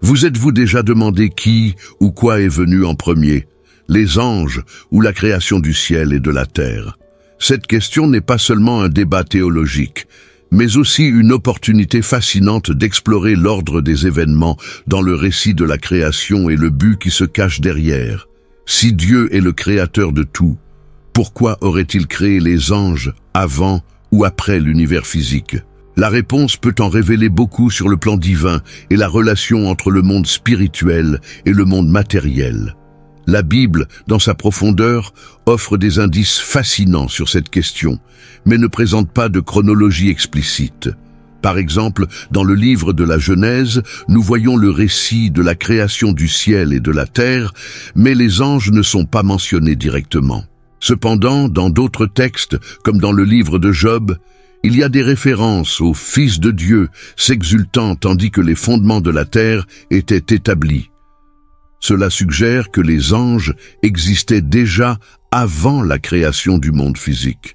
Vous êtes-vous déjà demandé qui ou quoi est venu en premier, les anges ou la création du ciel et de la terre? Cette question n'est pas seulement un débat théologique, mais aussi une opportunité fascinante d'explorer l'ordre des événements dans le récit de la création et le but qui se cache derrière. Si Dieu est le créateur de tout, pourquoi aurait-il créé les anges avant ou après l'univers physique? La réponse peut en révéler beaucoup sur le plan divin et la relation entre le monde spirituel et le monde matériel. La Bible, dans sa profondeur, offre des indices fascinants sur cette question, mais ne présente pas de chronologie explicite. Par exemple, dans le livre de la Genèse, nous voyons le récit de la création du ciel et de la terre, mais les anges ne sont pas mentionnés directement. Cependant, dans d'autres textes, comme dans le livre de Job, il y a des références au Fils de Dieu s'exultant tandis que les fondements de la terre étaient établis. Cela suggère que les anges existaient déjà avant la création du monde physique.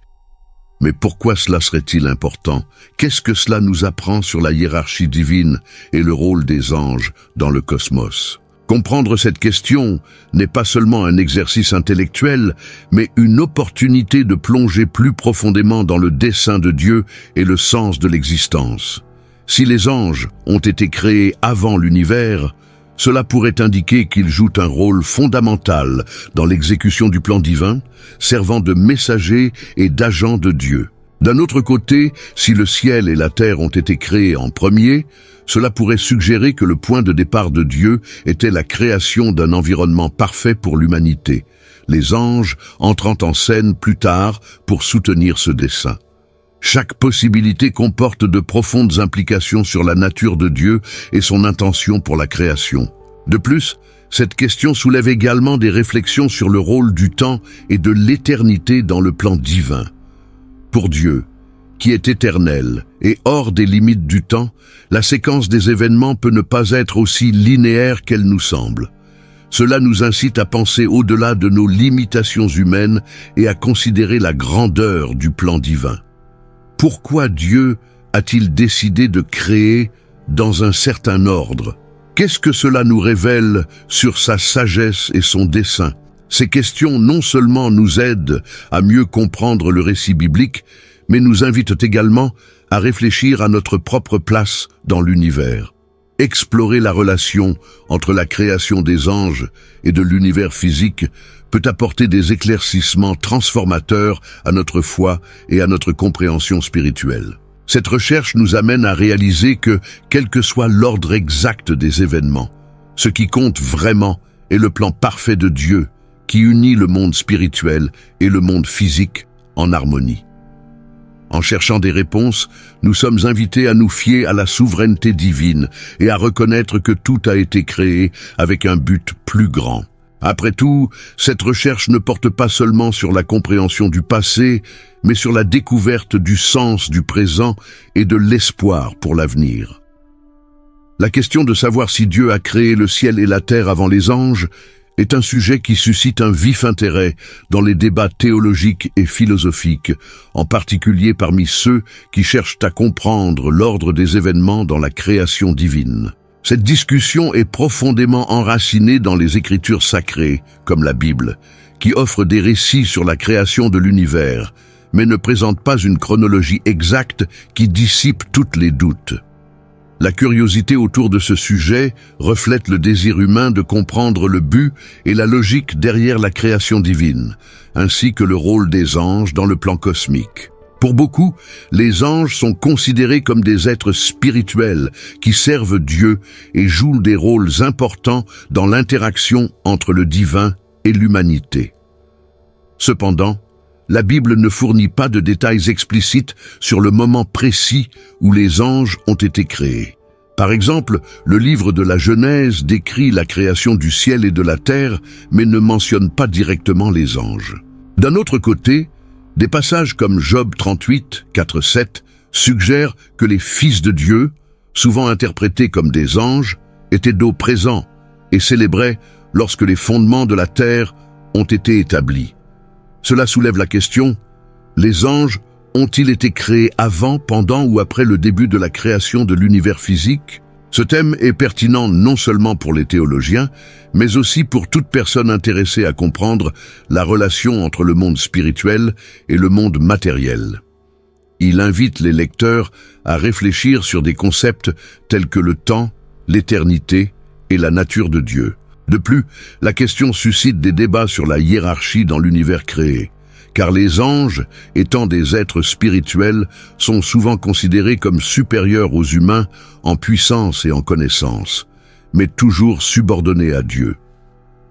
Mais pourquoi cela serait-il important? Qu'est-ce que cela nous apprend sur la hiérarchie divine et le rôle des anges dans le cosmos? Comprendre cette question n'est pas seulement un exercice intellectuel, mais une opportunité de plonger plus profondément dans le dessein de Dieu et le sens de l'existence. Si les anges ont été créés avant l'univers, cela pourrait indiquer qu'ils jouent un rôle fondamental dans l'exécution du plan divin, servant de messagers et d'agents de Dieu. D'un autre côté, si le ciel et la terre ont été créés en premier, cela pourrait suggérer que le point de départ de Dieu était la création d'un environnement parfait pour l'humanité, les anges entrant en scène plus tard pour soutenir ce dessein. Chaque possibilité comporte de profondes implications sur la nature de Dieu et son intention pour la création. De plus, cette question soulève également des réflexions sur le rôle du temps et de l'éternité dans le plan divin. Pour Dieu, qui est éternel et hors des limites du temps, la séquence des événements peut ne pas être aussi linéaire qu'elle nous semble. Cela nous incite à penser au-delà de nos limitations humaines et à considérer la grandeur du plan divin. Pourquoi Dieu a-t-il décidé de créer dans un certain ordre? Qu'est-ce que cela nous révèle sur sa sagesse et son dessein? Ces questions non seulement nous aident à mieux comprendre le récit biblique, mais nous invitent également à réfléchir à notre propre place dans l'univers. Explorer la relation entre la création des anges et de l'univers physique peut apporter des éclaircissements transformateurs à notre foi et à notre compréhension spirituelle. Cette recherche nous amène à réaliser que, quel que soit l'ordre exact des événements, ce qui compte vraiment est le plan parfait de Dieu qui unit le monde spirituel et le monde physique en harmonie. En cherchant des réponses, nous sommes invités à nous fier à la souveraineté divine et à reconnaître que tout a été créé avec un but plus grand. Après tout, cette recherche ne porte pas seulement sur la compréhension du passé, mais sur la découverte du sens du présent et de l'espoir pour l'avenir. La question de savoir si Dieu a créé le ciel et la terre avant les anges est un sujet qui suscite un vif intérêt dans les débats théologiques et philosophiques, en particulier parmi ceux qui cherchent à comprendre l'ordre des événements dans la création divine. Cette discussion est profondément enracinée dans les Écritures sacrées, comme la Bible, qui offre des récits sur la création de l'univers, mais ne présente pas une chronologie exacte qui dissipe tous les doutes. La curiosité autour de ce sujet reflète le désir humain de comprendre le but et la logique derrière la création divine, ainsi que le rôle des anges dans le plan cosmique. Pour beaucoup, les anges sont considérés comme des êtres spirituels qui servent Dieu et jouent des rôles importants dans l'interaction entre le divin et l'humanité. Cependant, la Bible ne fournit pas de détails explicites sur le moment précis où les anges ont été créés. Par exemple, le livre de la Genèse décrit la création du ciel et de la terre, mais ne mentionne pas directement les anges. D'un autre côté, des passages comme Job 38, 4-7 suggèrent que les fils de Dieu, souvent interprétés comme des anges, étaient d'eau présents et célébraient lorsque les fondements de la terre ont été établis. Cela soulève la question, les anges ont-ils été créés avant, pendant ou après le début de la création de l'univers physique? Ce thème est pertinent non seulement pour les théologiens, mais aussi pour toute personne intéressée à comprendre la relation entre le monde spirituel et le monde matériel. Il invite les lecteurs à réfléchir sur des concepts tels que le temps, l'éternité et la nature de Dieu. De plus, la question suscite des débats sur la hiérarchie dans l'univers créé, car les anges, étant des êtres spirituels, sont souvent considérés comme supérieurs aux humains en puissance et en connaissance, mais toujours subordonnés à Dieu.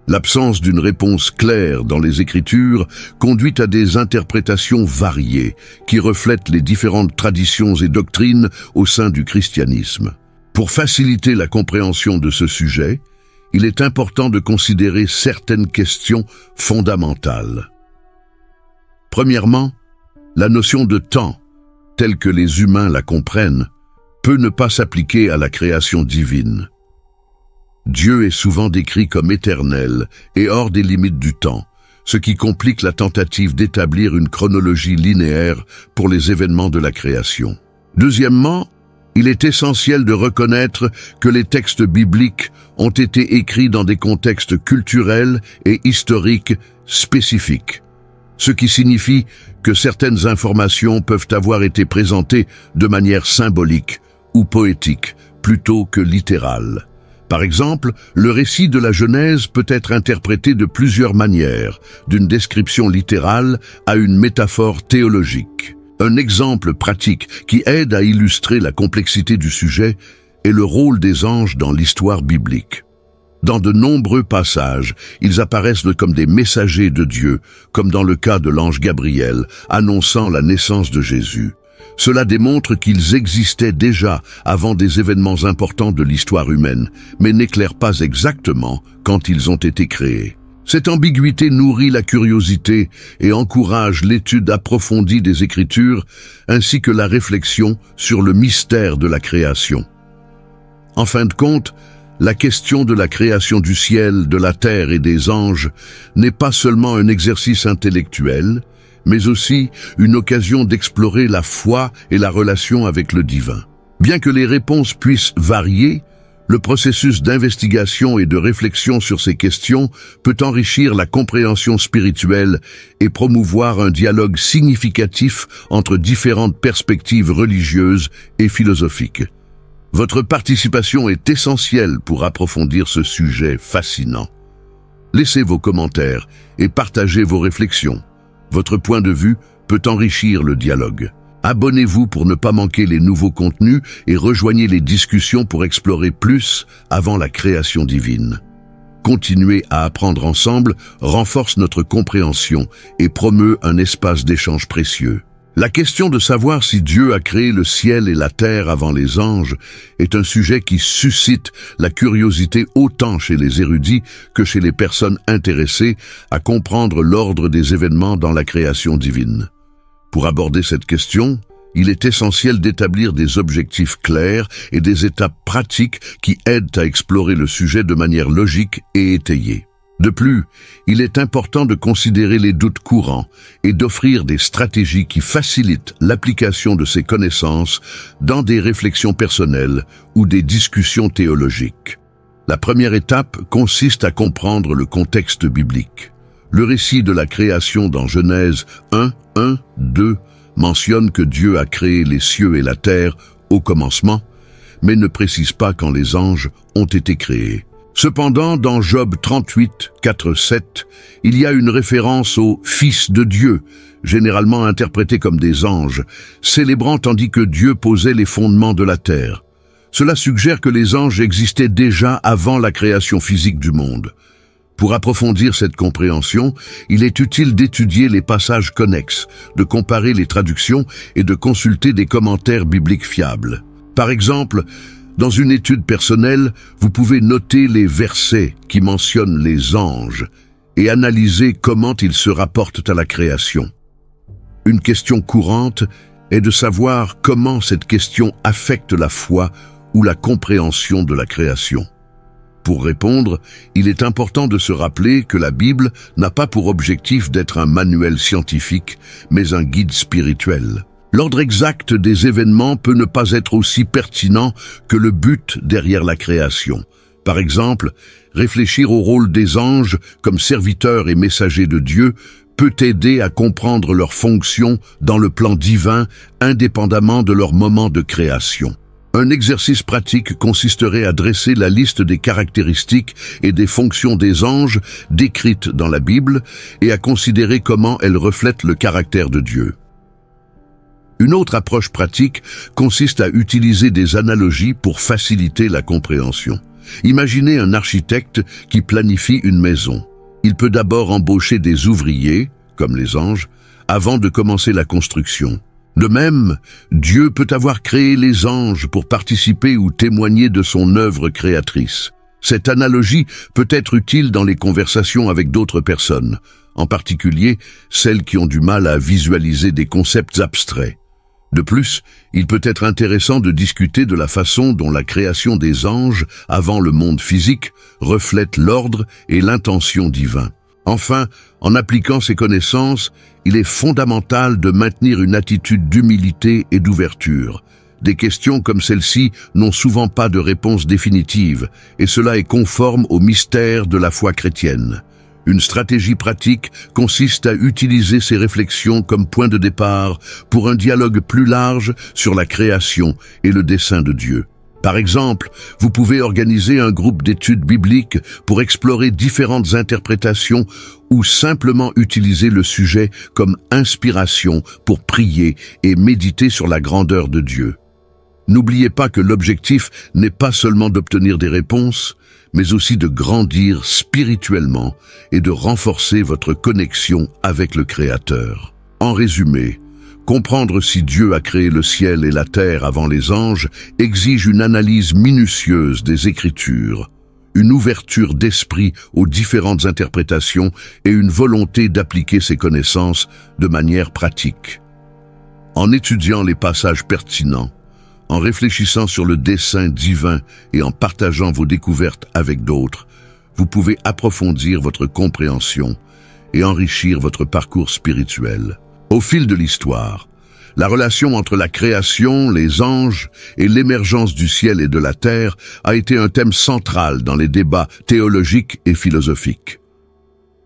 L'absence d'une réponse claire dans les Écritures conduit à des interprétations variées qui reflètent les différentes traditions et doctrines au sein du christianisme. Pour faciliter la compréhension de ce sujet, il est important de considérer certaines questions fondamentales. Premièrement, la notion de temps, telle que les humains la comprennent, peut ne pas s'appliquer à la création divine. Dieu est souvent décrit comme éternel et hors des limites du temps, ce qui complique la tentative d'établir une chronologie linéaire pour les événements de la création. Deuxièmement, il est essentiel de reconnaître que les textes bibliques ont été écrits dans des contextes culturels et historiques spécifiques, ce qui signifie que certaines informations peuvent avoir été présentées de manière symbolique ou poétique plutôt que littérale. Par exemple, le récit de la Genèse peut être interprété de plusieurs manières, d'une description littérale à une métaphore théologique. Un exemple pratique qui aide à illustrer la complexité du sujet est le rôle des anges dans l'histoire biblique. Dans de nombreux passages, ils apparaissent comme des messagers de Dieu, comme dans le cas de l'ange Gabriel, annonçant la naissance de Jésus. Cela démontre qu'ils existaient déjà avant des événements importants de l'histoire humaine, mais n'éclairent pas exactement quand ils ont été créés. Cette ambiguïté nourrit la curiosité et encourage l'étude approfondie des Écritures, ainsi que la réflexion sur le mystère de la création. En fin de compte, la question de la création du ciel, de la terre et des anges n'est pas seulement un exercice intellectuel, mais aussi une occasion d'explorer la foi et la relation avec le divin. Bien que les réponses puissent varier, le processus d'investigation et de réflexion sur ces questions peut enrichir la compréhension spirituelle et promouvoir un dialogue significatif entre différentes perspectives religieuses et philosophiques. Votre participation est essentielle pour approfondir ce sujet fascinant. Laissez vos commentaires et partagez vos réflexions. Votre point de vue peut enrichir le dialogue. Abonnez-vous pour ne pas manquer les nouveaux contenus et rejoignez les discussions pour explorer plus avant la création divine. Continuer à apprendre ensemble renforce notre compréhension et promeut un espace d'échange précieux. La question de savoir si Dieu a créé le ciel et la terre avant les anges est un sujet qui suscite la curiosité autant chez les érudits que chez les personnes intéressées à comprendre l'ordre des événements dans la création divine. Pour aborder cette question, il est essentiel d'établir des objectifs clairs et des étapes pratiques qui aident à explorer le sujet de manière logique et étayée. De plus, il est important de considérer les doutes courants et d'offrir des stratégies qui facilitent l'application de ces connaissances dans des réflexions personnelles ou des discussions théologiques. La première étape consiste à comprendre le contexte biblique. Le récit de la création dans Genèse 1:1-2 mentionne que Dieu a créé les cieux et la terre au commencement, mais ne précise pas quand les anges ont été créés. Cependant, dans Job 38:4-7, il y a une référence aux « fils de Dieu », généralement interprétés comme des anges, célébrant tandis que Dieu posait les fondements de la terre. Cela suggère que les anges existaient déjà avant la création physique du monde. Pour approfondir cette compréhension, il est utile d'étudier les passages connexes, de comparer les traductions et de consulter des commentaires bibliques fiables. Par exemple, dans une étude personnelle, vous pouvez noter les versets qui mentionnent les anges et analyser comment ils se rapportent à la création. Une question courante est de savoir comment cette question affecte la foi ou la compréhension de la création. Pour répondre, il est important de se rappeler que la Bible n'a pas pour objectif d'être un manuel scientifique, mais un guide spirituel. L'ordre exact des événements peut ne pas être aussi pertinent que le but derrière la création. Par exemple, réfléchir au rôle des anges comme serviteurs et messagers de Dieu peut aider à comprendre leurs fonctions dans le plan divin, indépendamment de leur moment de création. Un exercice pratique consisterait à dresser la liste des caractéristiques et des fonctions des anges décrites dans la Bible et à considérer comment elles reflètent le caractère de Dieu. Une autre approche pratique consiste à utiliser des analogies pour faciliter la compréhension. Imaginez un architecte qui planifie une maison. Il peut d'abord embaucher des ouvriers, comme les anges, avant de commencer la construction. De même, Dieu peut avoir créé les anges pour participer ou témoigner de son œuvre créatrice. Cette analogie peut être utile dans les conversations avec d'autres personnes, en particulier celles qui ont du mal à visualiser des concepts abstraits. De plus, il peut être intéressant de discuter de la façon dont la création des anges avant le monde physique reflète l'ordre et l'intention divin. Enfin, en appliquant ces connaissances, il est fondamental de maintenir une attitude d'humilité et d'ouverture. Des questions comme celle-ci n'ont souvent pas de réponse définitive, et cela est conforme au mystère de la foi chrétienne. Une stratégie pratique consiste à utiliser ces réflexions comme point de départ pour un dialogue plus large sur la création et le dessein de Dieu. Par exemple, vous pouvez organiser un groupe d'études bibliques pour explorer différentes interprétations ou simplement utiliser le sujet comme inspiration pour prier et méditer sur la grandeur de Dieu. N'oubliez pas que l'objectif n'est pas seulement d'obtenir des réponses, mais aussi de grandir spirituellement et de renforcer votre connexion avec le Créateur. En résumé, comprendre si Dieu a créé le ciel et la terre avant les anges exige une analyse minutieuse des Écritures, une ouverture d'esprit aux différentes interprétations et une volonté d'appliquer ces connaissances de manière pratique. En étudiant les passages pertinents, en réfléchissant sur le dessein divin et en partageant vos découvertes avec d'autres, vous pouvez approfondir votre compréhension et enrichir votre parcours spirituel. Au fil de l'histoire, la relation entre la création, les anges et l'émergence du ciel et de la terre a été un thème central dans les débats théologiques et philosophiques.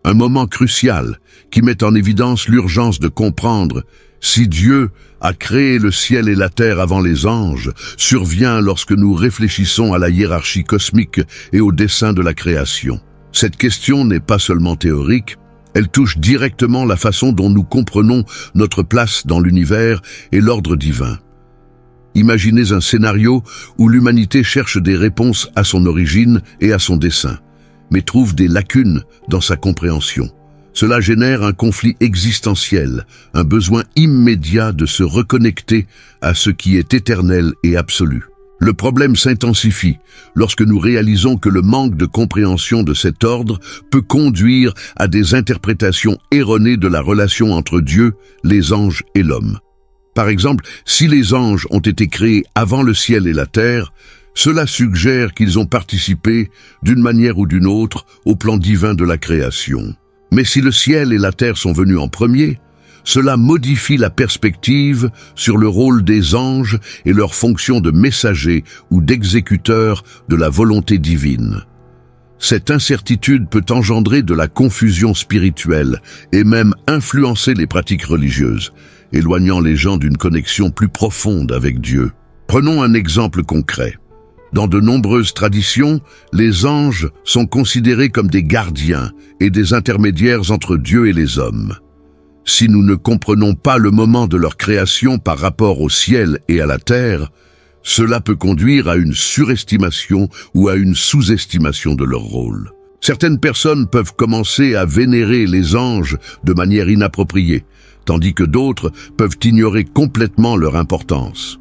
Un moment crucial qui met en évidence l'urgence de comprendre si Dieu a créé le ciel et la terre avant les anges survient lorsque nous réfléchissons à la hiérarchie cosmique et au dessein de la création. Cette question n'est pas seulement théorique, elle touche directement la façon dont nous comprenons notre place dans l'univers et l'ordre divin. Imaginez un scénario où l'humanité cherche des réponses à son origine et à son dessein, mais trouve des lacunes dans sa compréhension. Cela génère un conflit existentiel, un besoin immédiat de se reconnecter à ce qui est éternel et absolu. Le problème s'intensifie lorsque nous réalisons que le manque de compréhension de cet ordre peut conduire à des interprétations erronées de la relation entre Dieu, les anges et l'homme. Par exemple, si les anges ont été créés avant le ciel et la terre, cela suggère qu'ils ont participé, d'une manière ou d'une autre, au plan divin de la création. Mais si le ciel et la terre sont venus en premier, cela modifie la perspective sur le rôle des anges et leur fonction de messagers ou d'exécuteurs de la volonté divine. Cette incertitude peut engendrer de la confusion spirituelle et même influencer les pratiques religieuses, éloignant les gens d'une connexion plus profonde avec Dieu. Prenons un exemple concret. Dans de nombreuses traditions, les anges sont considérés comme des gardiens et des intermédiaires entre Dieu et les hommes. Si nous ne comprenons pas le moment de leur création par rapport au ciel et à la terre, cela peut conduire à une surestimation ou à une sous-estimation de leur rôle. Certaines personnes peuvent commencer à vénérer les anges de manière inappropriée, tandis que d'autres peuvent ignorer complètement leur importance.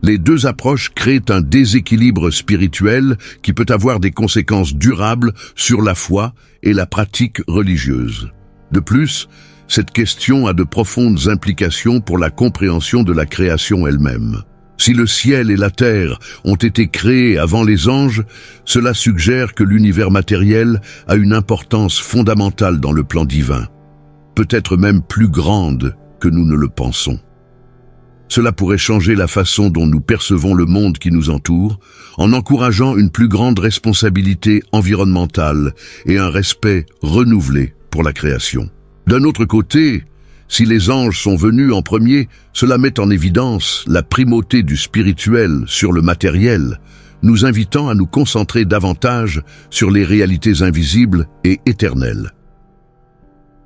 Les deux approches créent un déséquilibre spirituel qui peut avoir des conséquences durables sur la foi et la pratique religieuse. De plus, cette question a de profondes implications pour la compréhension de la création elle-même. Si le ciel et la terre ont été créés avant les anges, cela suggère que l'univers matériel a une importance fondamentale dans le plan divin, peut-être même plus grande que nous ne le pensons. Cela pourrait changer la façon dont nous percevons le monde qui nous entoure, en encourageant une plus grande responsabilité environnementale et un respect renouvelé pour la création. D'un autre côté, si les anges sont venus en premier, cela met en évidence la primauté du spirituel sur le matériel, nous invitant à nous concentrer davantage sur les réalités invisibles et éternelles.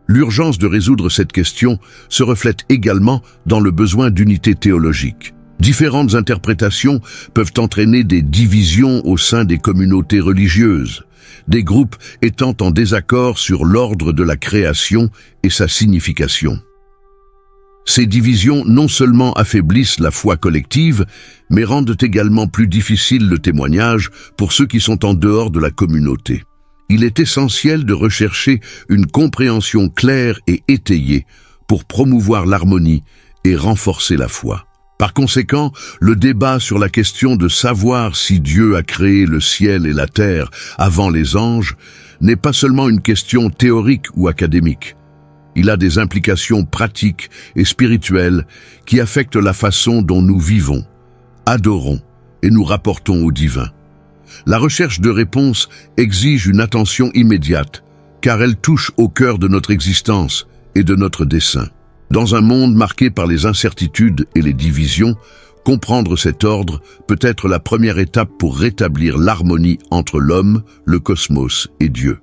L'urgence de résoudre cette question se reflète également dans le besoin d'unité théologique. Différentes interprétations peuvent entraîner des divisions au sein des communautés religieuses, des groupes étant en désaccord sur l'ordre de la création et sa signification. Ces divisions non seulement affaiblissent la foi collective, mais rendent également plus difficile le témoignage pour ceux qui sont en dehors de la communauté. Il est essentiel de rechercher une compréhension claire et étayée pour promouvoir l'harmonie et renforcer la foi. Par conséquent, le débat sur la question de savoir si Dieu a créé le ciel et la terre avant les anges n'est pas seulement une question théorique ou académique. Il a des implications pratiques et spirituelles qui affectent la façon dont nous vivons, adorons et nous rapportons au divin. La recherche de réponses exige une attention immédiate, car elle touche au cœur de notre existence et de notre dessein. Dans un monde marqué par les incertitudes et les divisions, comprendre cet ordre peut être la première étape pour rétablir l'harmonie entre l'homme, le cosmos et Dieu.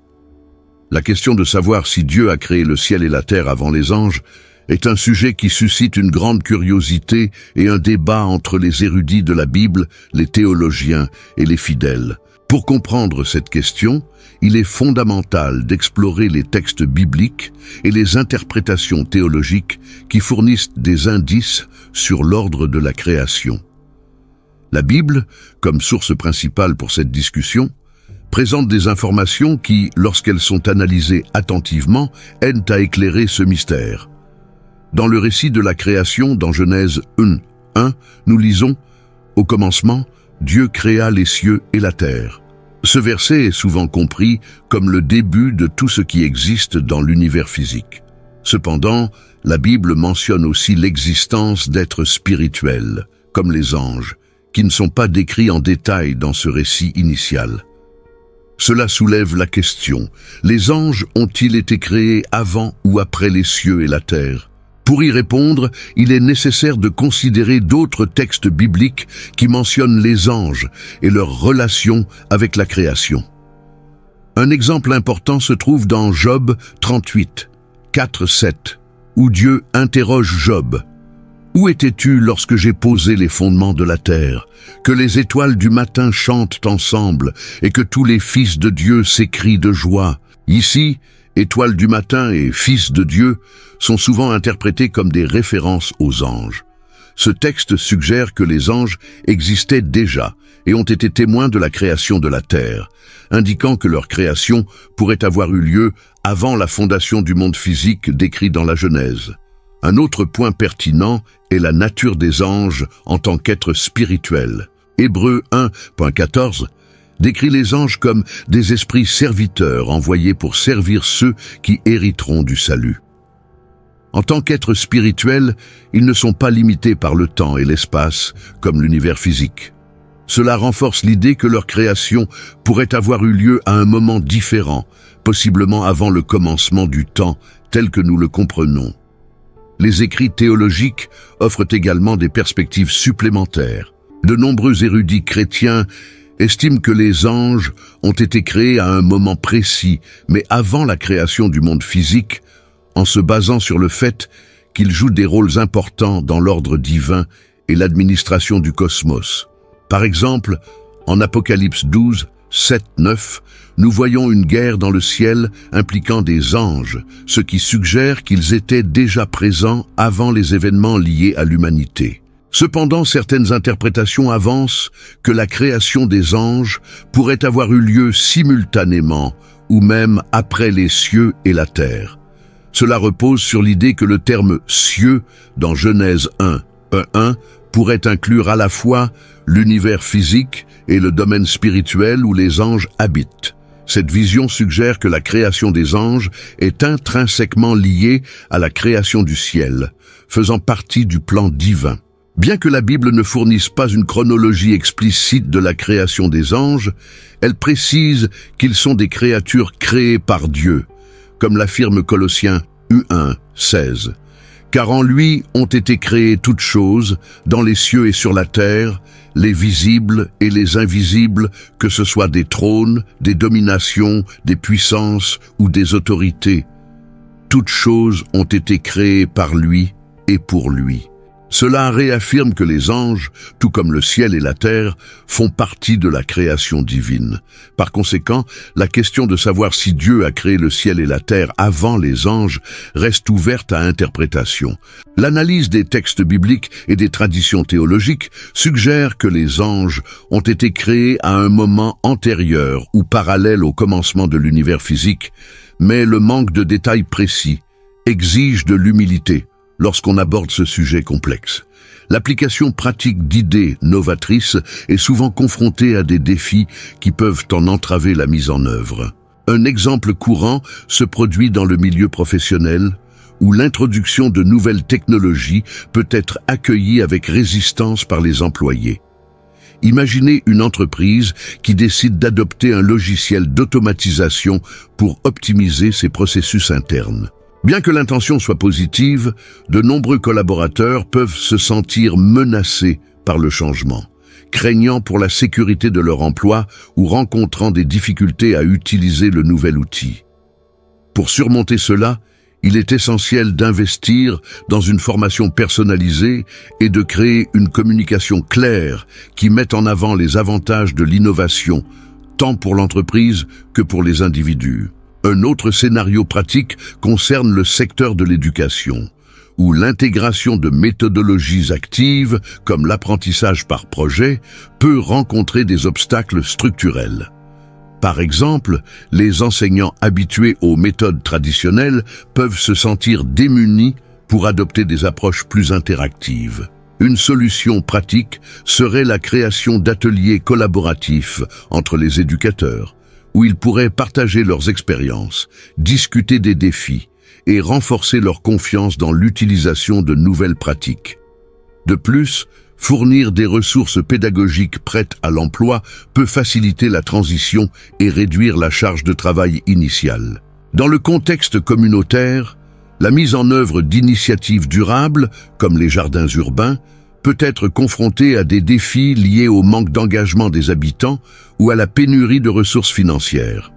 La question de savoir si Dieu a créé le ciel et la terre avant les anges est un sujet qui suscite une grande curiosité et un débat entre les érudits de la Bible, les théologiens et les fidèles. Pour comprendre cette question, il est fondamental d'explorer les textes bibliques et les interprétations théologiques qui fournissent des indices sur l'ordre de la création. La Bible, comme source principale pour cette discussion, présente des informations qui, lorsqu'elles sont analysées attentivement, aident à éclairer ce mystère. Dans le récit de la création, dans Genèse 1, nous lisons « Au commencement, Dieu créa les cieux et la terre ». Ce verset est souvent compris comme le début de tout ce qui existe dans l'univers physique. Cependant, la Bible mentionne aussi l'existence d'êtres spirituels, comme les anges, qui ne sont pas décrits en détail dans ce récit initial. Cela soulève la question, les anges ont-ils été créés avant ou après les cieux et la terre ? Pour y répondre, il est nécessaire de considérer d'autres textes bibliques qui mentionnent les anges et leur relation avec la création. Un exemple important se trouve dans Job 38, 4-7, où Dieu interroge Job. « Où étais-tu lorsque j'ai posé les fondements de la terre, que les étoiles du matin chantent ensemble et que tous les fils de Dieu s'écrient de joie ?» Ici, étoiles du matin et fils de Dieu sont souvent interprétés comme des références aux anges. Ce texte suggère que les anges existaient déjà et ont été témoins de la création de la terre, indiquant que leur création pourrait avoir eu lieu avant la fondation du monde physique décrit dans la Genèse. Un autre point pertinent est la nature des anges en tant qu'êtres spirituels. Hébreux 1.14 décrit les anges comme des esprits serviteurs envoyés pour servir ceux qui hériteront du salut. En tant qu'êtres spirituels, ils ne sont pas limités par le temps et l'espace comme l'univers physique. Cela renforce l'idée que leur création pourrait avoir eu lieu à un moment différent, possiblement avant le commencement du temps tel que nous le comprenons. Les écrits théologiques offrent également des perspectives supplémentaires. De nombreux érudits chrétiens estiment que les anges ont été créés à un moment précis, mais avant la création du monde physique, en se basant sur le fait qu'ils jouent des rôles importants dans l'ordre divin et l'administration du cosmos. Par exemple, en Apocalypse 12, 7-9, nous voyons une guerre dans le ciel impliquant des anges, ce qui suggère qu'ils étaient déjà présents avant les événements liés à l'humanité. Cependant, certaines interprétations avancent que la création des anges pourrait avoir eu lieu simultanément ou même après les cieux et la terre. Cela repose sur l'idée que le terme « cieux » dans Genèse 1 pourrait inclure à la fois l'univers physique et le domaine spirituel où les anges habitent. Cette vision suggère que la création des anges est intrinsèquement liée à la création du ciel, faisant partie du plan divin. Bien que la Bible ne fournisse pas une chronologie explicite de la création des anges, elle précise qu'ils sont des créatures créées par Dieu, comme l'affirme Colossiens 1:16. Car en lui ont été créées toutes choses, dans les cieux et sur la terre, les visibles et les invisibles, que ce soit des trônes, des dominations, des puissances ou des autorités. Toutes choses ont été créées par lui et pour lui. Cela réaffirme que les anges, tout comme le ciel et la terre, font partie de la création divine. Par conséquent, la question de savoir si Dieu a créé le ciel et la terre avant les anges reste ouverte à interprétation. L'analyse des textes bibliques et des traditions théologiques suggère que les anges ont été créés à un moment antérieur ou parallèle au commencement de l'univers physique, mais le manque de détails précis exige de l'humilité lorsqu'on aborde ce sujet complexe. L'application pratique d'idées novatrices est souvent confrontée à des défis qui peuvent en entraver la mise en œuvre. Un exemple courant se produit dans le milieu professionnel, où l'introduction de nouvelles technologies peut être accueillie avec résistance par les employés. Imaginez une entreprise qui décide d'adopter un logiciel d'automatisation pour optimiser ses processus internes. Bien que l'intention soit positive, de nombreux collaborateurs peuvent se sentir menacés par le changement, craignant pour la sécurité de leur emploi ou rencontrant des difficultés à utiliser le nouvel outil. Pour surmonter cela, il est essentiel d'investir dans une formation personnalisée et de créer une communication claire qui mette en avant les avantages de l'innovation, tant pour l'entreprise que pour les individus. Un autre scénario pratique concerne le secteur de l'éducation, où l'intégration de méthodologies actives, comme l'apprentissage par projet, peut rencontrer des obstacles structurels. Par exemple, les enseignants habitués aux méthodes traditionnelles peuvent se sentir démunis pour adopter des approches plus interactives. Une solution pratique serait la création d'ateliers collaboratifs entre les éducateurs, où ils pourraient partager leurs expériences, discuter des défis et renforcer leur confiance dans l'utilisation de nouvelles pratiques. De plus, fournir des ressources pédagogiques prêtes à l'emploi peut faciliter la transition et réduire la charge de travail initiale. Dans le contexte communautaire, la mise en œuvre d'initiatives durables, comme les jardins urbains, peut être confrontée à des défis liés au manque d'engagement des habitants ou à la pénurie de ressources financières.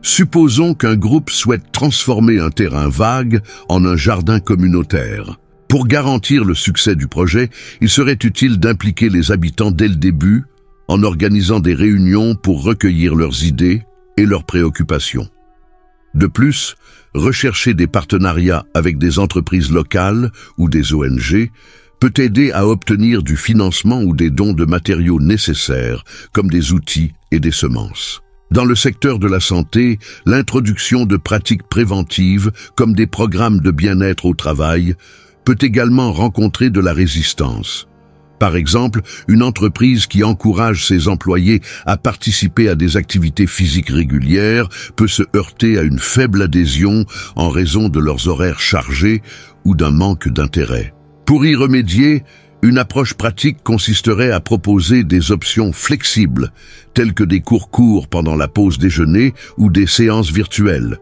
Supposons qu'un groupe souhaite transformer un terrain vague en un jardin communautaire. Pour garantir le succès du projet, il serait utile d'impliquer les habitants dès le début, en organisant des réunions pour recueillir leurs idées et leurs préoccupations. De plus, rechercher des partenariats avec des entreprises locales ou des ONG peut aider à obtenir du financement ou des dons de matériaux nécessaires, comme des outils et des semences. Dans le secteur de la santé, l'introduction de pratiques préventives, comme des programmes de bien-être au travail, peut également rencontrer de la résistance. Par exemple, une entreprise qui encourage ses employés à participer à des activités physiques régulières peut se heurter à une faible adhésion en raison de leurs horaires chargés ou d'un manque d'intérêt. Pour y remédier, une approche pratique consisterait à proposer des options flexibles, telles que des cours courts pendant la pause déjeuner ou des séances virtuelles.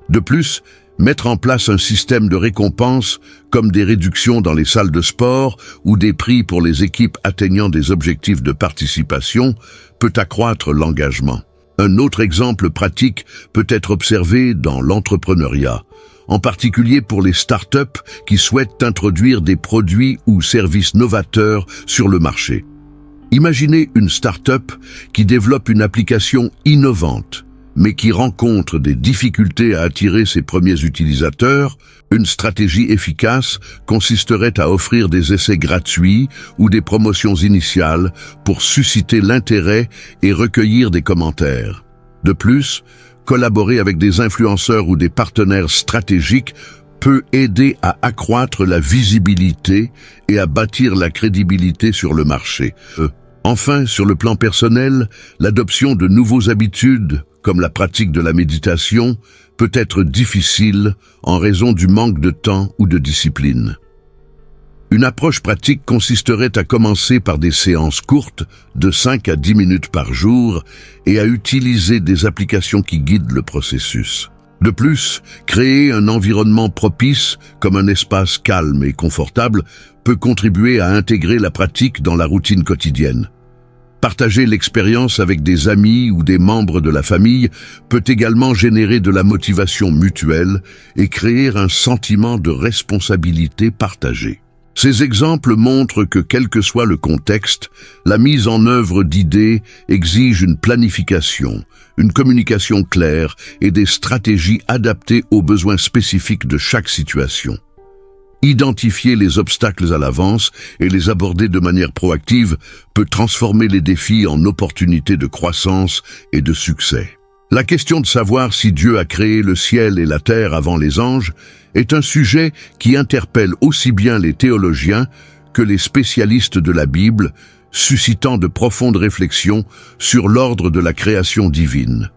De plus, mettre en place un système de récompense, comme des réductions dans les salles de sport ou des prix pour les équipes atteignant des objectifs de participation, peut accroître l'engagement. Un autre exemple pratique peut être observé dans l'entrepreneuriat, en particulier pour les startups qui souhaitent introduire des produits ou services novateurs sur le marché. Imaginez une startup qui développe une application innovante, mais qui rencontre des difficultés à attirer ses premiers utilisateurs. Une stratégie efficace consisterait à offrir des essais gratuits ou des promotions initiales pour susciter l'intérêt et recueillir des commentaires. De plus, collaborer avec des influenceurs ou des partenaires stratégiques peut aider à accroître la visibilité et à bâtir la crédibilité sur le marché. Enfin, sur le plan personnel, l'adoption de nouveaux habitudes, comme la pratique de la méditation, peut être difficile en raison du manque de temps ou de discipline. Une approche pratique consisterait à commencer par des séances courtes, de 5 à 10 minutes par jour, et à utiliser des applications qui guident le processus. De plus, créer un environnement propice, comme un espace calme et confortable, peut contribuer à intégrer la pratique dans la routine quotidienne. Partager l'expérience avec des amis ou des membres de la famille peut également générer de la motivation mutuelle et créer un sentiment de responsabilité partagée. Ces exemples montrent que, quel que soit le contexte, la mise en œuvre d'idées exige une planification, une communication claire et des stratégies adaptées aux besoins spécifiques de chaque situation. Identifier les obstacles à l'avance et les aborder de manière proactive peut transformer les défis en opportunités de croissance et de succès. La question de savoir si Dieu a créé le ciel et la terre avant les anges est un sujet qui interpelle aussi bien les théologiens que les spécialistes de la Bible, suscitant de profondes réflexions sur l'ordre de la création divine.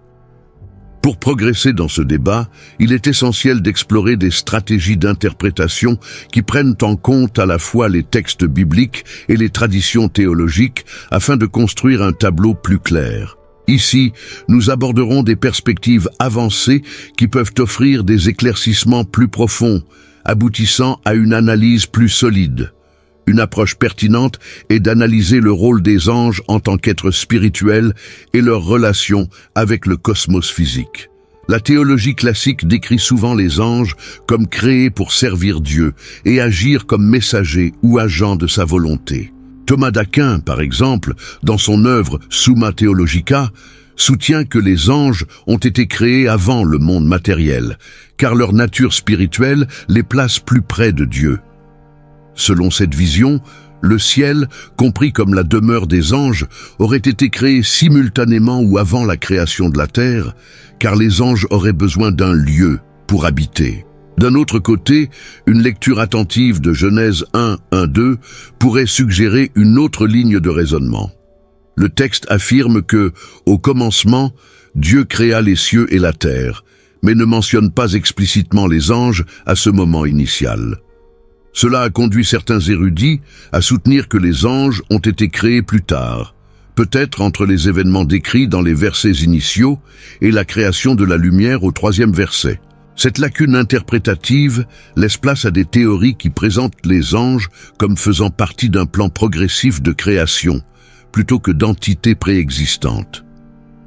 Pour progresser dans ce débat, il est essentiel d'explorer des stratégies d'interprétation qui prennent en compte à la fois les textes bibliques et les traditions théologiques afin de construire un tableau plus clair. Ici, nous aborderons des perspectives avancées qui peuvent offrir des éclaircissements plus profonds, aboutissant à une analyse plus solide. Une approche pertinente est d'analyser le rôle des anges en tant qu'êtres spirituels et leur relation avec le cosmos physique. La théologie classique décrit souvent les anges comme créés pour servir Dieu et agir comme messagers ou agents de sa volonté. Thomas d'Aquin, par exemple, dans son œuvre Summa Theologica, soutient que les anges ont été créés avant le monde matériel, car leur nature spirituelle les place plus près de Dieu. Selon cette vision, le ciel, compris comme la demeure des anges, aurait été créé simultanément ou avant la création de la terre, car les anges auraient besoin d'un lieu pour habiter. D'un autre côté, une lecture attentive de Genèse 1, 1-2 pourrait suggérer une autre ligne de raisonnement. Le texte affirme que, au commencement, Dieu créa les cieux et la terre, mais ne mentionne pas explicitement les anges à ce moment initial. Cela a conduit certains érudits à soutenir que les anges ont été créés plus tard, peut-être entre les événements décrits dans les versets initiaux et la création de la lumière au 3e verset. Cette lacune interprétative laisse place à des théories qui présentent les anges comme faisant partie d'un plan progressif de création, plutôt que d'entités préexistantes.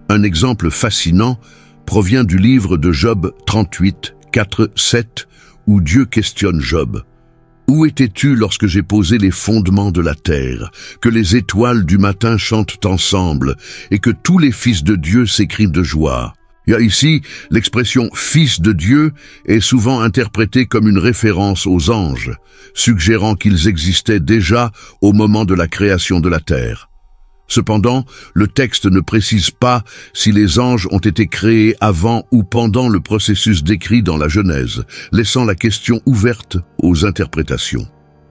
Un exemple fascinant provient du livre de Job 38, 4, 7, où Dieu questionne Job. « Où étais-tu lorsque j'ai posé les fondements de la terre, que les étoiles du matin chantent ensemble, et que tous les fils de Dieu s'écrient de joie ?» Ici, l'expression « fils de Dieu » est souvent interprétée comme une référence aux anges, suggérant qu'ils existaient déjà au moment de la création de la terre. Cependant, le texte ne précise pas si les anges ont été créés avant ou pendant le processus décrit dans la Genèse, laissant la question ouverte aux interprétations.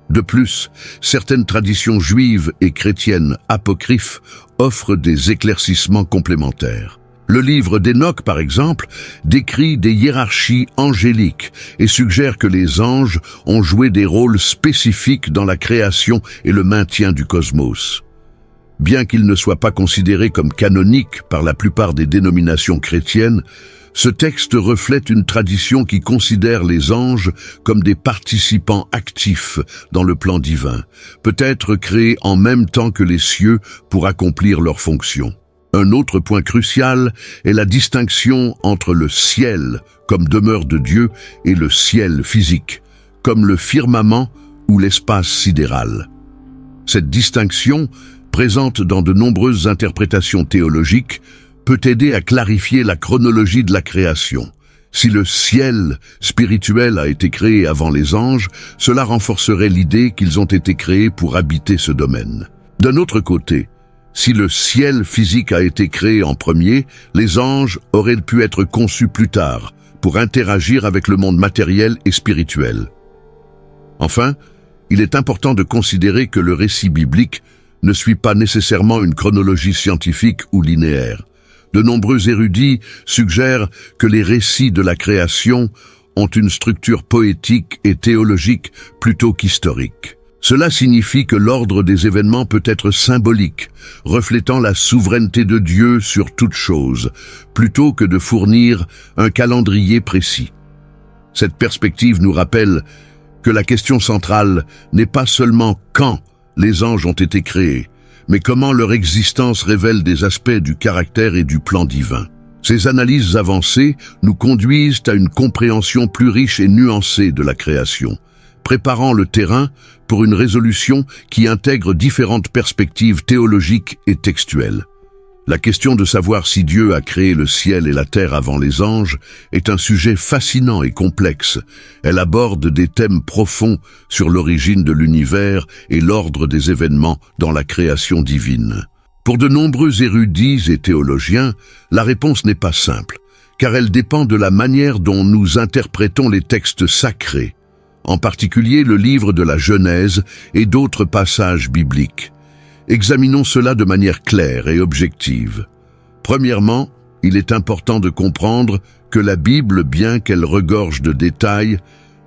De plus, certaines traditions juives et chrétiennes apocryphes offrent des éclaircissements complémentaires. Le livre d'Enoch, par exemple, décrit des hiérarchies angéliques et suggère que les anges ont joué des rôles spécifiques dans la création et le maintien du cosmos. Bien qu'il ne soit pas considéré comme canonique par la plupart des dénominations chrétiennes, ce texte reflète une tradition qui considère les anges comme des participants actifs dans le plan divin, peut-être créés en même temps que les cieux pour accomplir leurs fonctions. Un autre point crucial est la distinction entre le ciel comme demeure de Dieu et le ciel physique, comme le firmament ou l'espace sidéral. Cette distinction, présente dans de nombreuses interprétations théologiques, peut aider à clarifier la chronologie de la création. Si le ciel spirituel a été créé avant les anges, cela renforcerait l'idée qu'ils ont été créés pour habiter ce domaine. D'un autre côté, si le ciel physique a été créé en premier, les anges auraient pu être conçus plus tard, pour interagir avec le monde matériel et spirituel. Enfin, il est important de considérer que le récit biblique ne suit pas nécessairement une chronologie scientifique ou linéaire. De nombreux érudits suggèrent que les récits de la création ont une structure poétique et théologique plutôt qu'historique. Cela signifie que l'ordre des événements peut être symbolique, reflétant la souveraineté de Dieu sur toute chose, plutôt que de fournir un calendrier précis. Cette perspective nous rappelle que la question centrale n'est pas seulement quand les anges ont été créés, mais comment leur existence révèle des aspects du caractère et du plan divin. Ces analyses avancées nous conduisent à une compréhension plus riche et nuancée de la création, préparant le terrain pour une résolution qui intègre différentes perspectives théologiques et textuelles. La question de savoir si Dieu a créé le ciel et la terre avant les anges est un sujet fascinant et complexe. Elle aborde des thèmes profonds sur l'origine de l'univers et l'ordre des événements dans la création divine. Pour de nombreux érudits et théologiens, la réponse n'est pas simple, car elle dépend de la manière dont nous interprétons les textes sacrés, en particulier le livre de la Genèse et d'autres passages bibliques. Examinons cela de manière claire et objective. Premièrement, il est important de comprendre que la Bible, bien qu'elle regorge de détails,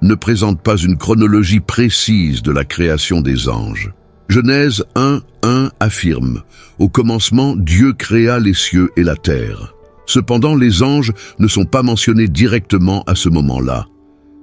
ne présente pas une chronologie précise de la création des anges. Genèse 1:1 affirme « Au commencement, Dieu créa les cieux et la terre ». Cependant, les anges ne sont pas mentionnés directement à ce moment-là.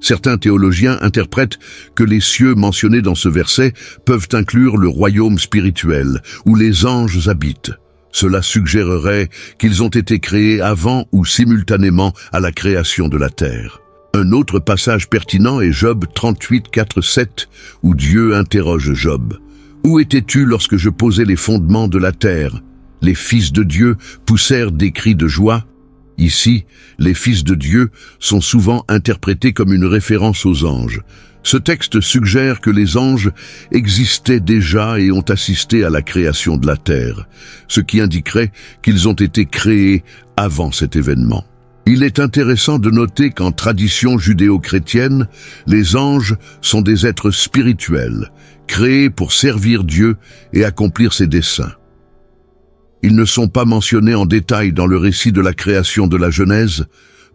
Certains théologiens interprètent que les cieux mentionnés dans ce verset peuvent inclure le royaume spirituel, où les anges habitent. Cela suggérerait qu'ils ont été créés avant ou simultanément à la création de la terre. Un autre passage pertinent est Job 38:4-7, où Dieu interroge Job. « Où étais-tu lorsque je posais les fondements de la terre ? Les fils de Dieu poussèrent des cris de joie. » Ici, les fils de Dieu sont souvent interprétés comme une référence aux anges. Ce texte suggère que les anges existaient déjà et ont assisté à la création de la terre, ce qui indiquerait qu'ils ont été créés avant cet événement. Il est intéressant de noter qu'en tradition judéo-chrétienne, les anges sont des êtres spirituels, créés pour servir Dieu et accomplir ses desseins. Ils ne sont pas mentionnés en détail dans le récit de la création de la Genèse,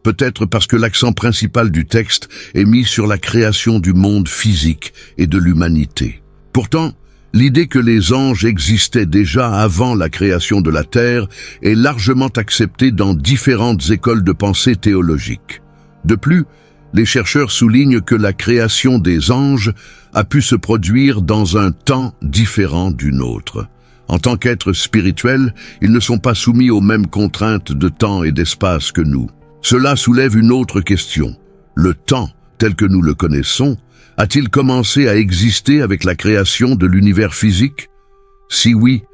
peut-être parce que l'accent principal du texte est mis sur la création du monde physique et de l'humanité. Pourtant, l'idée que les anges existaient déjà avant la création de la terre est largement acceptée dans différentes écoles de pensée théologiques. De plus, les chercheurs soulignent que la création des anges a pu se produire dans un temps différent du nôtre. En tant qu'êtres spirituels, ils ne sont pas soumis aux mêmes contraintes de temps et d'espace que nous. Cela soulève une autre question. Le temps, tel que nous le connaissons, a-t-il commencé à exister avec la création de l'univers physique? Si oui,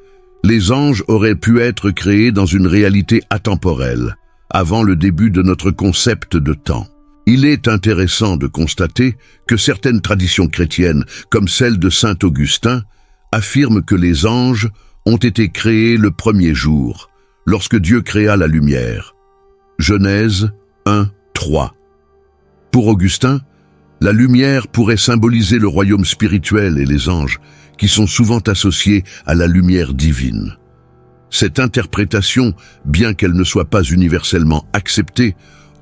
les anges auraient pu être créés dans une réalité atemporelle, avant le début de notre concept de temps. Il est intéressant de constater que certaines traditions chrétiennes, comme celle de saint Augustin, affirment que les anges ont été créés le premier jour, lorsque Dieu créa la lumière. Genèse 1:3. Pour Augustin, la lumière pourrait symboliser le royaume spirituel et les anges, qui sont souvent associés à la lumière divine. Cette interprétation, bien qu'elle ne soit pas universellement acceptée,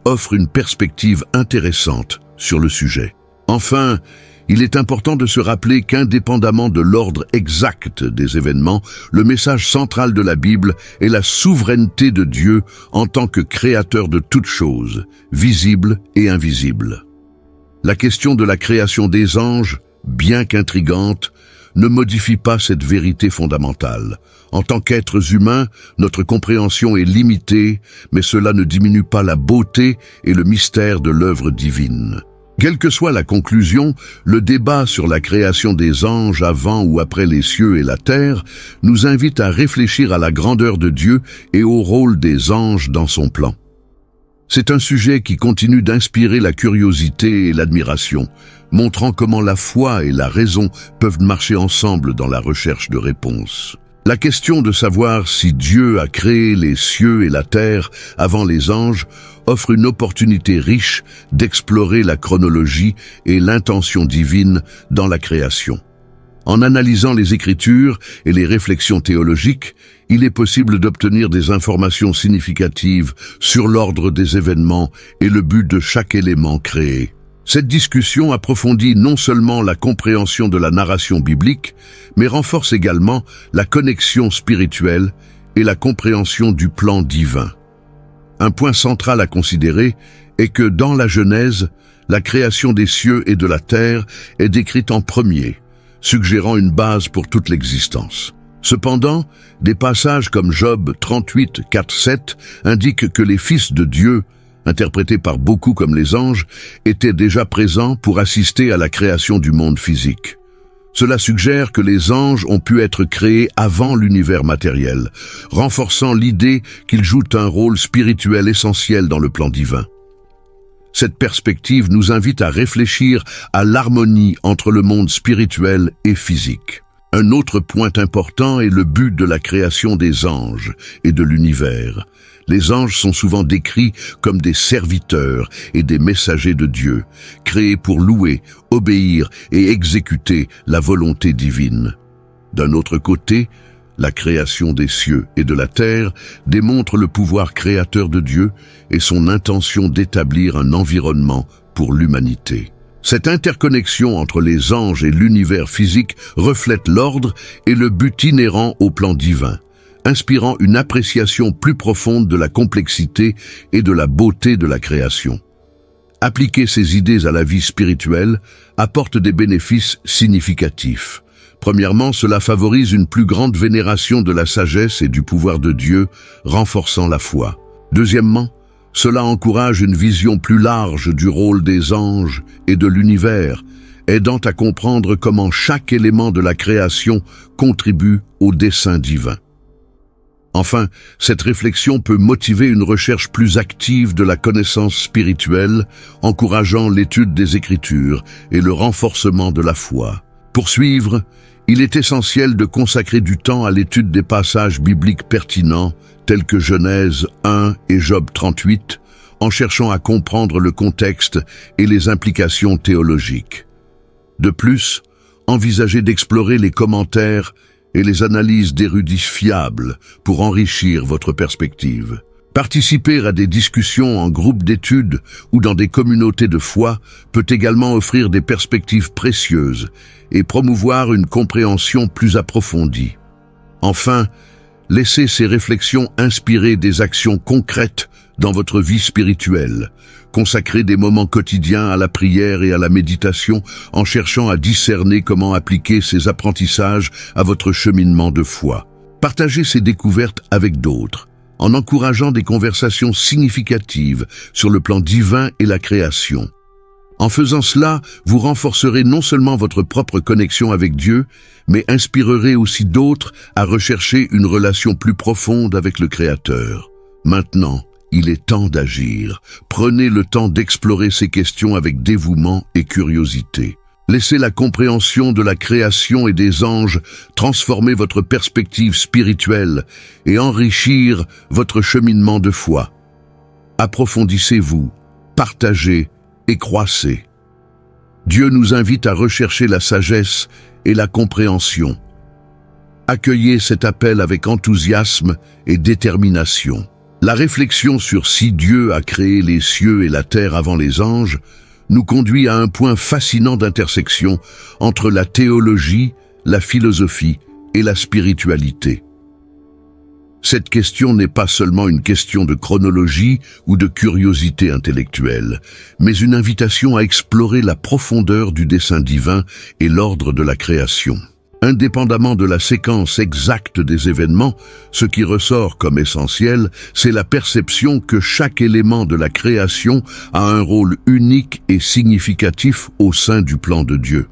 offre une perspective intéressante sur le sujet. Enfin, il est important de se rappeler qu'indépendamment de l'ordre exact des événements, le message central de la Bible est la souveraineté de Dieu en tant que créateur de toutes choses, visibles et invisibles. La question de la création des anges, bien qu'intrigante, ne modifie pas cette vérité fondamentale. En tant qu'êtres humains, notre compréhension est limitée, mais cela ne diminue pas la beauté et le mystère de l'œuvre divine. Quelle que soit la conclusion, le débat sur la création des anges avant ou après les cieux et la terre nous invite à réfléchir à la grandeur de Dieu et au rôle des anges dans son plan. C'est un sujet qui continue d'inspirer la curiosité et l'admiration, montrant comment la foi et la raison peuvent marcher ensemble dans la recherche de réponses. La question de savoir si Dieu a créé les cieux et la terre avant les anges offre une opportunité riche d'explorer la chronologie et l'intention divine dans la création. En analysant les Écritures et les réflexions théologiques, il est possible d'obtenir des informations significatives sur l'ordre des événements et le but de chaque élément créé. Cette discussion approfondit non seulement la compréhension de la narration biblique, mais renforce également la connexion spirituelle et la compréhension du plan divin. Un point central à considérer est que dans la Genèse, la création des cieux et de la terre est décrite en premier, suggérant une base pour toute l'existence. Cependant, des passages comme Job 38, 4, 7 indiquent que les fils de Dieu, interprétés par beaucoup comme les anges, étaient déjà présents pour assister à la création du monde physique. Cela suggère que les anges ont pu être créés avant l'univers matériel, renforçant l'idée qu'ils jouent un rôle spirituel essentiel dans le plan divin. Cette perspective nous invite à réfléchir à l'harmonie entre le monde spirituel et physique. Un autre point important est le but de la création des anges et de l'univers. Les anges sont souvent décrits comme des serviteurs et des messagers de Dieu, créés pour louer, obéir et exécuter la volonté divine. D'un autre côté, la création des cieux et de la terre démontre le pouvoir créateur de Dieu et son intention d'établir un environnement pour l'humanité. Cette interconnexion entre les anges et l'univers physique reflète l'ordre et le but inhérent au plan divin, inspirant une appréciation plus profonde de la complexité et de la beauté de la création. Appliquer ces idées à la vie spirituelle apporte des bénéfices significatifs. Premièrement, cela favorise une plus grande vénération de la sagesse et du pouvoir de Dieu, renforçant la foi. Deuxièmement, cela encourage une vision plus large du rôle des anges et de l'univers, aidant à comprendre comment chaque élément de la création contribue au dessein divin. Enfin, cette réflexion peut motiver une recherche plus active de la connaissance spirituelle, encourageant l'étude des Écritures et le renforcement de la foi. Pour suivre, il est essentiel de consacrer du temps à l'étude des passages bibliques pertinents, tels que Genèse 1 et Job 38, en cherchant à comprendre le contexte et les implications théologiques. De plus, envisagez d'explorer les commentaires et les analyses d'érudits fiables pour enrichir votre perspective. Participer à des discussions en groupe d'études ou dans des communautés de foi peut également offrir des perspectives précieuses et promouvoir une compréhension plus approfondie. Enfin, laissez ces réflexions inspirer des actions concrètes dans votre vie spirituelle. Consacrez des moments quotidiens à la prière et à la méditation en cherchant à discerner comment appliquer ces apprentissages à votre cheminement de foi. Partagez ces découvertes avec d'autres, en encourageant des conversations significatives sur le plan divin et la création. En faisant cela, vous renforcerez non seulement votre propre connexion avec Dieu, mais inspirerez aussi d'autres à rechercher une relation plus profonde avec le Créateur. Maintenant, il est temps d'agir. Prenez le temps d'explorer ces questions avec dévouement et curiosité. Laissez la compréhension de la création et des anges transformer votre perspective spirituelle et enrichir votre cheminement de foi. Approfondissez-vous, partagez et croissez. Dieu nous invite à rechercher la sagesse et la compréhension. Accueillez cet appel avec enthousiasme et détermination. La réflexion sur si Dieu a créé les cieux et la terre avant les anges nous conduit à un point fascinant d'intersection entre la théologie, la philosophie et la spiritualité. Cette question n'est pas seulement une question de chronologie ou de curiosité intellectuelle, mais une invitation à explorer la profondeur du dessein divin et l'ordre de la création. Indépendamment de la séquence exacte des événements, ce qui ressort comme essentiel, c'est la perception que chaque élément de la création a un rôle unique et significatif au sein du plan de Dieu.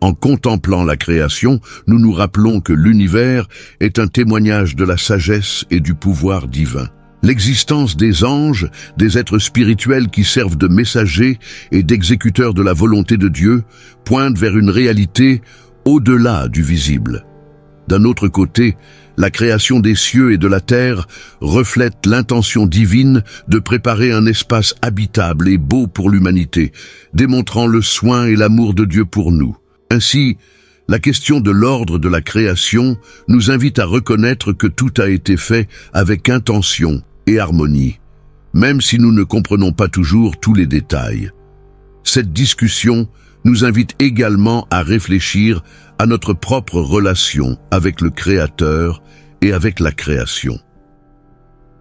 En contemplant la création, nous nous rappelons que l'univers est un témoignage de la sagesse et du pouvoir divin. L'existence des anges, des êtres spirituels qui servent de messagers et d'exécuteurs de la volonté de Dieu, pointe vers une réalité au-delà du visible. D'un autre côté, la création des cieux et de la terre reflète l'intention divine de préparer un espace habitable et beau pour l'humanité, démontrant le soin et l'amour de Dieu pour nous. Ainsi, la question de l'ordre de la création nous invite à reconnaître que tout a été fait avec intention et harmonie, même si nous ne comprenons pas toujours tous les détails. Cette discussion nous invite également à réfléchir à notre propre relation avec le Créateur et avec la création.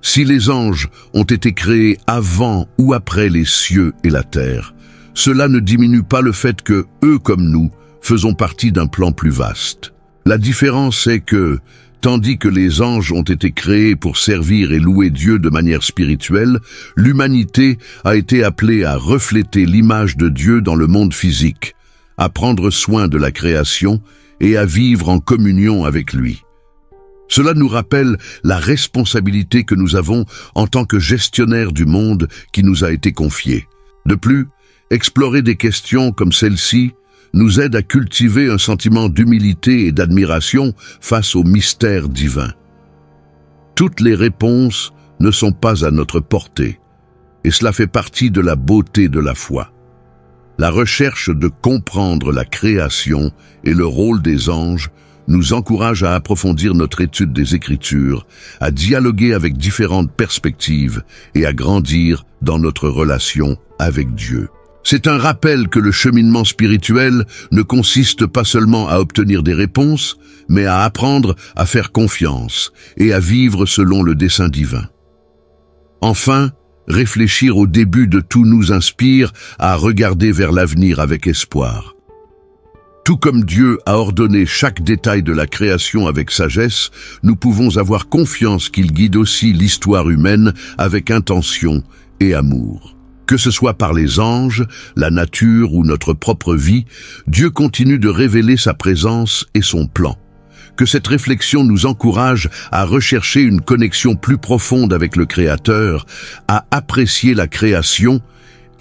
Si les anges ont été créés avant ou après les cieux et la terre, cela ne diminue pas le fait que, eux comme nous, faisons partie d'un plan plus vaste. La différence est que, tandis que les anges ont été créés pour servir et louer Dieu de manière spirituelle, l'humanité a été appelée à refléter l'image de Dieu dans le monde physique, à prendre soin de la création et à vivre en communion avec lui. Cela nous rappelle la responsabilité que nous avons en tant que gestionnaires du monde qui nous a été confié. De plus, explorer des questions comme celle-ci nous aide à cultiver un sentiment d'humilité et d'admiration face au mystère divin. Toutes les réponses ne sont pas à notre portée, et cela fait partie de la beauté de la foi. La recherche de comprendre la création et le rôle des anges nous encourage à approfondir notre étude des Écritures, à dialoguer avec différentes perspectives et à grandir dans notre relation avec Dieu. C'est un rappel que le cheminement spirituel ne consiste pas seulement à obtenir des réponses, mais à apprendre à faire confiance et à vivre selon le dessein divin. Enfin, réfléchir au début de tout nous inspire à regarder vers l'avenir avec espoir. Tout comme Dieu a ordonné chaque détail de la création avec sagesse, nous pouvons avoir confiance qu'il guide aussi l'histoire humaine avec intention et amour. Que ce soit par les anges, la nature ou notre propre vie, Dieu continue de révéler sa présence et son plan. Que cette réflexion nous encourage à rechercher une connexion plus profonde avec le Créateur, à apprécier la création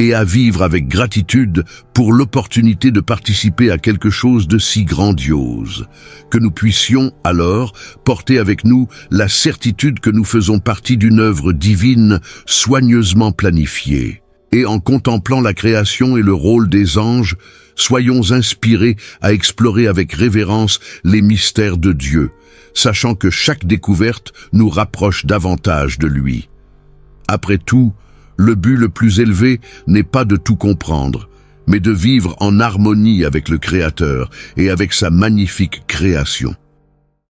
et à vivre avec gratitude pour l'opportunité de participer à quelque chose de si grandiose. Que nous puissions alors porter avec nous la certitude que nous faisons partie d'une œuvre divine soigneusement planifiée. Et en contemplant la création et le rôle des anges, soyons inspirés à explorer avec révérence les mystères de Dieu, sachant que chaque découverte nous rapproche davantage de lui. Après tout, le but le plus élevé n'est pas de tout comprendre, mais de vivre en harmonie avec le Créateur et avec sa magnifique création.